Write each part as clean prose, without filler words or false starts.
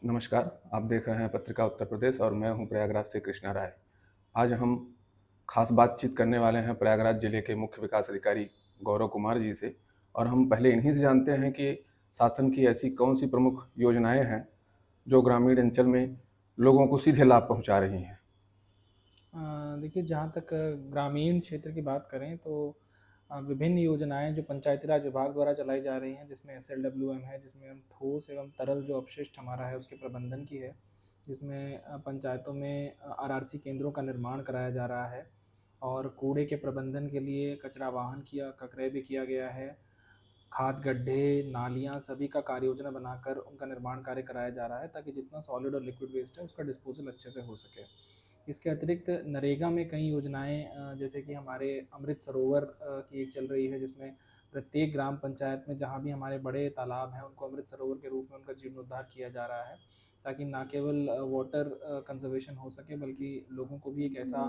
नमस्कार, आप देख रहे हैं पत्रिका उत्तर प्रदेश और मैं हूं प्रयागराज से कृष्णा राय। आज हम खास बातचीत करने वाले हैं प्रयागराज जिले के मुख्य विकास अधिकारी गौरव कुमार जी से। और हम पहले इन्हीं से जानते हैं कि शासन की ऐसी कौन सी प्रमुख योजनाएं हैं जो ग्रामीण अंचल में लोगों को सीधे लाभ पहुंचा रही हैं। देखिए, जहाँ तक ग्रामीण क्षेत्र की बात करें तो विभिन्न योजनाएं जो पंचायती राज विभाग द्वारा चलाई जा रही हैं, जिसमें SLWM है, जिसमें हम ठोस एवं तरल जो अपशिष्ट हमारा है उसके प्रबंधन की है, जिसमें पंचायतों में RRC केंद्रों का निर्माण कराया जा रहा है और कूड़े के प्रबंधन के लिए कचरा वाहन किया का क्रय भी किया गया है। खाद गड्ढे, नालियाँ सभी का कार्य योजना बनाकर उनका निर्माण कार्य कराया जा रहा है, ताकि जितना सॉलिड और लिक्विड वेस्ट है उसका डिस्पोजल अच्छे से हो सके। इसके अतिरिक्त नरेगा में कई योजनाएं, जैसे कि हमारे अमृत सरोवर की एक चल रही है, जिसमें प्रत्येक ग्राम पंचायत में जहाँ भी हमारे बड़े तालाब हैं उनको अमृत सरोवर के रूप में उनका जीर्णोद्धार किया जा रहा है, ताकि ना केवल वाटर कंजर्वेशन हो सके, बल्कि लोगों को भी एक ऐसा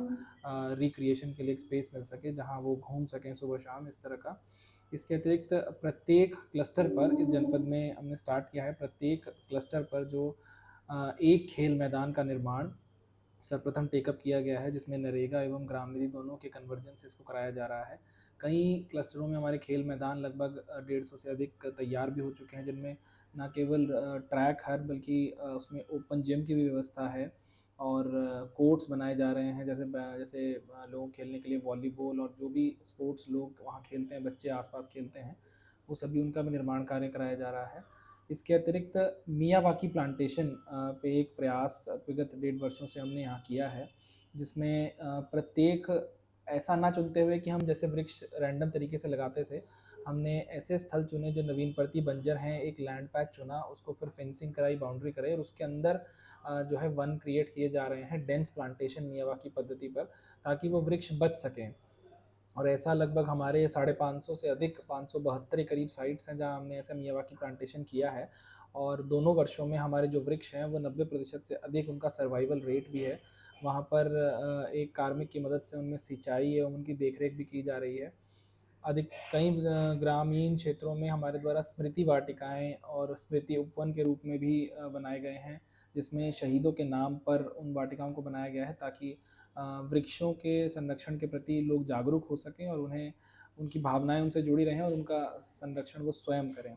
रिक्रिएशन के लिए एक स्पेस मिल सके जहाँ वो घूम सकें सुबह शाम, इस तरह का। इसके अतिरिक्त प्रत्येक क्लस्टर पर इस जनपद में हमने स्टार्ट किया है, प्रत्येक क्लस्टर पर जो एक खेल मैदान का निर्माण सर्वप्रथम टेकअप किया गया है, जिसमें नरेगा एवं ग्राम निधि दोनों के कन्वर्जन से इसको कराया जा रहा है। कई क्लस्टरों में हमारे खेल मैदान लगभग 150 से अधिक तैयार भी हो चुके हैं, जिनमें ना केवल ट्रैक है, बल्कि उसमें ओपन जिम की भी व्यवस्था है और कोर्ट्स बनाए जा रहे हैं, जैसे लोग खेलने के लिए वॉलीबॉल और जो भी स्पोर्ट्स लोग वहाँ खेलते हैं, बच्चे आसपास खेलते हैं, वो सभी उनका भी निर्माण कार्य कराया जा रहा है। इसके अतिरिक्त मियावाकी प्लांटेशन पे एक प्रयास विगत 1.5 वर्षों से हमने यहाँ किया है, जिसमें प्रत्येक ऐसा ना चुनते हुए कि हम जैसे वृक्ष रैंडम तरीके से लगाते थे, हमने ऐसे स्थल चुने जो नवीन प्रति बंजर हैं, एक लैंड पैच चुना, उसको फिर फेंसिंग कराई, बाउंड्री कराई और उसके अंदर जो है वन क्रिएट किए जा रहे हैं डेंस प्लांटेशन मियावाकी पद्धति पर, ताकि वो वृक्ष बच सकें। और ऐसा लगभग हमारे 550 से अधिक 572 के करीब साइट्स हैं जहाँ हमने ऐसा मियावाकी प्लांटेशन किया है, और दोनों वर्षों में हमारे जो वृक्ष हैं वो 90% से अधिक उनका सर्वाइवल रेट भी है। वहाँ पर एक कार्मिक की मदद से उनमें सिंचाई एवं उनकी देखरेख भी की जा रही है। अधिक कई ग्रामीण क्षेत्रों में हमारे द्वारा स्मृति वाटिकाएं और स्मृति उपवन के रूप में भी बनाए गए हैं, जिसमें शहीदों के नाम पर उन वाटिकाओं को बनाया गया है, ताकि वृक्षों के संरक्षण के प्रति लोग जागरूक हो सकें और उन्हें उनकी भावनाएं उनसे जुड़ी रहें और उनका संरक्षण वो स्वयं करें।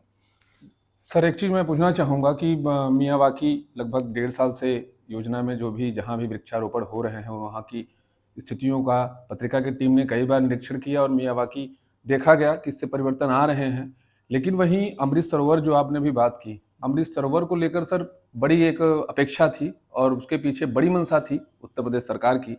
सर, एक चीज़ मैं पूछना चाहूँगा कि मियावाकी लगभग 1.5 साल से योजना में जो भी जहाँ भी वृक्षारोपण हो रहे हैं वहाँ की स्थितियों का पत्रिका की टीम ने कई बार निरीक्षण किया और मियावाकी देखा गया कि इससे परिवर्तन आ रहे हैं। लेकिन वहीं अमृत सरोवर जो आपने भी बात की, अमृत सरोवर को लेकर सर बड़ी एक अपेक्षा थी और उसके पीछे बड़ी मंशा थी उत्तर प्रदेश सरकार की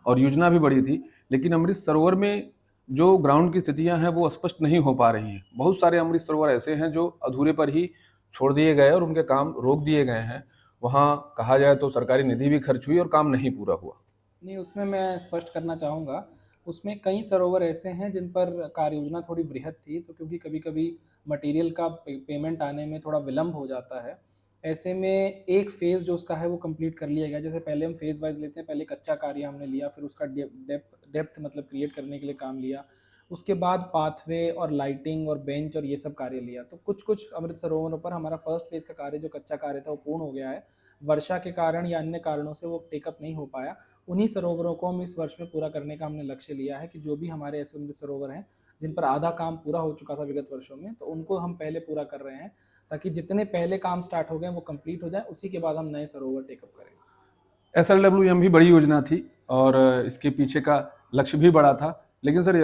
और योजना भी बड़ी थी। लेकिन अमृत सरोवर में जो ग्राउंड की स्थितियां हैं वो स्पष्ट नहीं हो पा रही हैं। बहुत सारे अमृत सरोवर ऐसे हैं जो अधूरे पर ही छोड़ दिए गए और उनके काम रोक दिए गए हैं। वहाँ कहा जाए तो सरकारी निधि भी खर्च हुई और काम नहीं पूरा हुआ। नहीं, उसमें मैं स्पष्ट करना चाहूँगा, उसमें कई सरोवर ऐसे हैं जिन पर कार्य योजना थोड़ी वृहद थी, तो क्योंकि कभी-कभी मटेरियल का पेमेंट आने में थोड़ा विलम्ब हो जाता है। ऐसे में एक फ़ेज़ जो उसका है वो कंप्लीट कर लिया गया। जैसे पहले हम फ़ेज़ वाइज़ लेते हैं, पहले कच्चा कार्य हमने लिया, फिर उसका डेप्थ मतलब क्रिएट करने के लिए काम लिया। उसके बाद पाथवे और लाइटिंग और बेंच और ये सब कार्य लिया। तो कुछ-कुछ अमृत सरोवरों पर हमारा फर्स्ट फ़ेज़ का कार्य जो कच्चा कार्य था वो पूर्ण हो गया है। वर्षा के कारण या अन्य कारणों से वो टेकअप नहीं हो पाया। उन्हीं सरोवरों को हम इस वर्ष में पूरा करने का हमने लक्ष्य लिया है, कि जो भी हमारे ऐसे अमृत सरोवर हैं जिन पर आधा काम पूरा हो चुका था विगत वर्षों में, तो उनको हम पहले पूरा कर रहे हैं, ताकि जितने पहले काम स्टार्ट हो गए वो कंप्लीट हो जाए, उसी के बाद हम नए सरोवर टेकअप करें। SLWM भी बड़ी योजना थी और इसके पीछे का लक्ष्य भी बड़ा था। लेकिन सर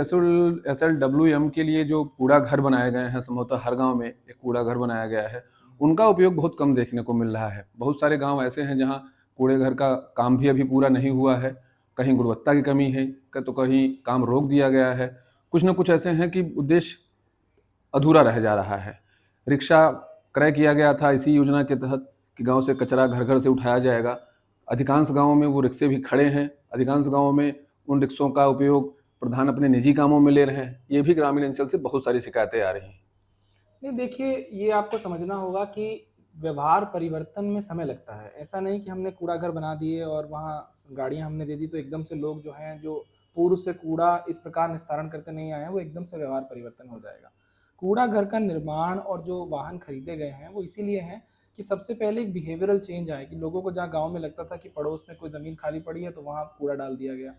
SLWM के लिए जो कूड़ा घर बनाए गए हैं, संभवतः हर गांव में एक कूड़ा घर बनाया गया है, उनका उपयोग बहुत कम देखने को मिल रहा है। बहुत सारे गांव ऐसे हैं जहां कूड़े घर का काम भी अभी पूरा नहीं हुआ है। कहीं गुणवत्ता की कमी है, तो कहीं काम रोक दिया गया है। कुछ न कुछ ऐसे हैं कि उद्देश्य अधूरा रह जा रहा है। रिक्शा क्रय किया गया था इसी योजना के तहत कि गांव से कचरा घर घर से उठाया जाएगा। अधिकांश गांवों में वो रिक्शे भी खड़े हैं। अधिकांश गांवों में उन रिक्शों का उपयोग प्रधान अपने निजी कामों में ले रहे हैं। ये भी ग्रामीण अंचल से बहुत सारी शिकायतें आ रही हैं। नहीं, देखिए, ये आपको समझना होगा कि व्यवहार परिवर्तन में समय लगता है। ऐसा नहीं कि हमने कूड़ा घर बना दिए और वहाँ गाड़ियाँ हमने दे दी तो एकदम से लोग जो हैं, जो पूर्व से कूड़ा इस प्रकार निस्तारण करते नहीं आए हैं, वो एकदम से व्यवहार परिवर्तन हो जाएगा। कूड़ा घर का निर्माण और जो वाहन खरीदे गए हैं वो इसीलिए हैं कि सबसे पहले एक बिहेवियरल चेंज आए कि लोगों को जहाँ गांव में लगता था कि पड़ोस में कोई ज़मीन खाली पड़ी है तो वहाँ कूड़ा डाल दिया गया,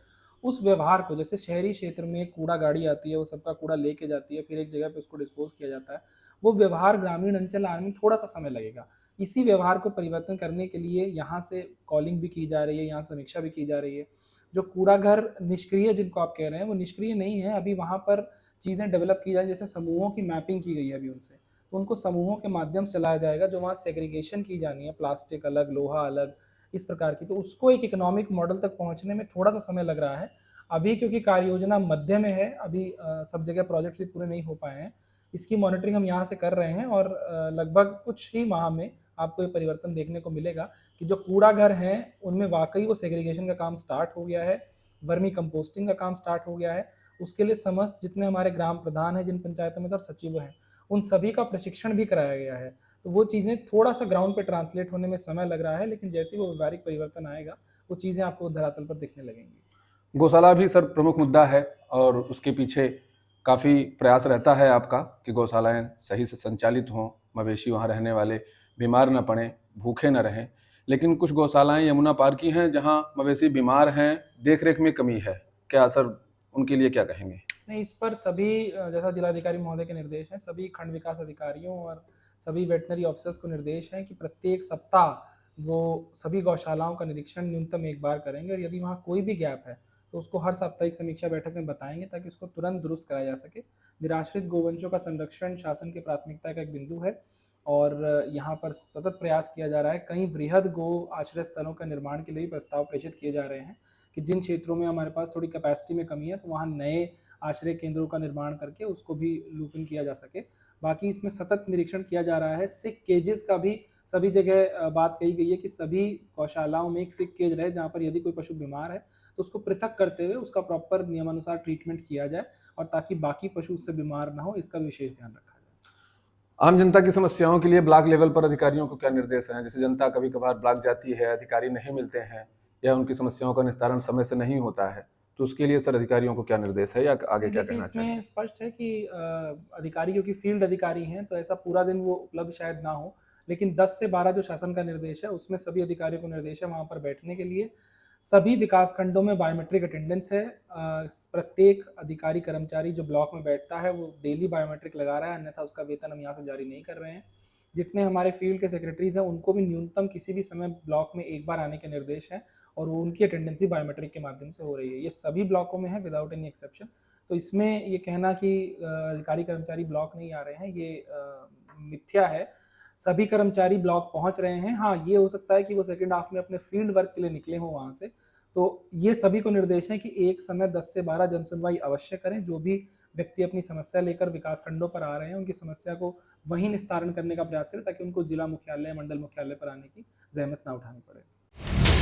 उस व्यवहार को, जैसे शहरी क्षेत्र में कूड़ा गाड़ी आती है, वो सबका कूड़ा लेके जाती है, फिर एक जगह पे उसको डिस्पोज किया जाता है, वो व्यवहार ग्रामीण अंचल आने में थोड़ा सा समय लगेगा। इसी व्यवहार को परिवर्तन करने के लिए यहाँ से कॉलिंग भी की जा रही है, यहाँ समीक्षा भी की जा रही है। जो कूड़ा घर निष्क्रिय जिनको आप कह रहे हैं वो निष्क्रिय नहीं है, अभी वहाँ पर चीज़ें डेवलप की जाए, जैसे समूहों की मैपिंग की गई है अभी उनसे, तो उनको समूहों के माध्यम से लाया जाएगा, जो वहाँ सेग्रीगेशन की जानी है, प्लास्टिक अलग, लोहा अलग, इस प्रकार की, तो उसको एक इकोनॉमिक मॉडल तक पहुँचने में थोड़ा सा समय लग रहा है अभी, क्योंकि कार्य योजना मध्य में है अभी, सब जगह प्रोजेक्ट्स भी पूरे नहीं हो पाए हैं। इसकी मॉनिटरिंग हम यहाँ से कर रहे हैं और लगभग कुछ ही माह में आपको ये परिवर्तन देखने को मिलेगा कि जो कूड़ा घर हैं उनमें वाकई वो सेग्रीगेशन का काम स्टार्ट हो गया है, वर्मी कंपोस्टिंग का काम स्टार्ट हो गया है। उसके लिए समस्त जितने हमारे ग्राम प्रधान हैं जिन पंचायतों में और सचिव हैं, उन सभी का प्रशिक्षण भी कराया गया है। तो वो चीज़ें थोड़ा सा ग्राउंड पे ट्रांसलेट होने में समय लग रहा है, लेकिन जैसे ही वो व्यवहारिक परिवर्तन आएगा वो चीज़ें आपको धरातल पर दिखने लगेंगी। गौशाला भी सर प्रमुख मुद्दा है और उसके पीछे काफ़ी प्रयास रहता है आपका कि गौशालाएं सही से संचालित हों, मवेशी वहाँ रहने वाले बीमार न पड़ें, भूखे न रहें। लेकिन कुछ गौशालाएं यमुना पार की हैं जहाँ मवेशी बीमार हैं, देख रेख में कमी है। क्या सर उनके लिए क्या कहेंगे? नहीं, इस पर सभी जैसा जिलाधिकारी महोदय के निर्देश हैं, सभी खंड विकास अधिकारियों और सभी वेटनरी ऑफिसर्स को निर्देश है कि प्रत्येक सप्ताह वो सभी गौशालाओं का निरीक्षण न्यूनतम एक बार करेंगे, और यदि वहाँ कोई भी गैप है तो उसको हर साप्ताहिक समीक्षा बैठक में बताएंगे ताकि उसको तुरंत दुरुस्त कराया जा सके। निराश्रित गोवंशों का संरक्षण शासन की प्राथमिकता का एक बिंदु है और यहाँ पर सतत प्रयास किया जा रहा है। कई वृहद गो आश्रय स्थलों का निर्माण के लिए भी प्रस्ताव प्रेषित किए जा रहे हैं कि जिन क्षेत्रों में हमारे पास थोड़ी कैपेसिटी में कमी है तो वहाँ नए आश्रय केंद्रों का निर्माण करके उसको भी लूपिंग किया जा सके। बाकी इसमें सतत निरीक्षण किया जा रहा है। सिक केजेस का भी सभी जगह बात कही गई है कि सभी गौशालाओं में एक सिक केज रहे जहाँ पर यदि कोई पशु बीमार है तो उसको पृथक करते हुए उसका प्रॉपर नियमानुसार ट्रीटमेंट किया जाए और ताकि बाकी पशु उससे बीमार ना हो, इसका विशेष ध्यान रखा जाए। आम जनता की समस्याओं के लिए ब्लॉक लेवल पर अधिकारियों को क्या निर्देश हैं? जैसे जनता कभी कभार ब्लॉक जाती है, अधिकारी नहीं मिलते हैं या उनकी समस्याओं का निस्तारण समय से नहीं होता है, तो उसके लिए सर अधिकारियों को क्या निर्देश है या आगे क्या देखिए, करना चाहिए? इसमें स्पष्ट है कि अधिकारी क्योंकि फील्ड अधिकारी हैं तो ऐसा पूरा दिन वो उपलब्ध शायद ना हो, लेकिन 10 से 12 जो शासन का निर्देश है उसमें सभी अधिकारियों को निर्देश है वहाँ पर बैठने के लिए। सभी विकास खंडों में बायोमेट्रिक अटेंडेंस है। प्रत्येक अधिकारी कर्मचारी जो ब्लॉक में बैठता है वो डेली बायोमेट्रिक लगा रहा है, अन्यथा उसका वेतन हम यहाँ से जारी नहीं कर रहे हैं। जितने हमारे फील्ड के सेक्रेटरीज हैं उनको भी न्यूनतम किसी भी समय ब्लॉक में एक बार आने के निर्देश हैं और वो उनकी अटेंडेंस ही बायोमेट्रिक के माध्यम से हो रही है। ये सभी ब्लॉकों में है विदाउट एनी एक्सेप्शन। तो इसमें ये कहना कि अधिकारी कर्मचारी ब्लॉक नहीं आ रहे हैं, ये मिथ्या है। सभी कर्मचारी ब्लॉक पहुंच रहे हैं। हाँ, ये हो सकता है कि वो सेकंड हाफ में अपने फील्ड वर्क के लिए निकले हों वहाँ से, तो ये सभी को निर्देश है कि एक समय 10 से 12 जनसुनवाई अवश्य करें। जो भी व्यक्ति अपनी समस्या लेकर विकास खंडों पर आ रहे हैं उनकी समस्या को वहीं निस्तारण करने का प्रयास करें ताकि उनको जिला मुख्यालय, मंडल मुख्यालय पर आने की जहमत ना उठानी पड़े।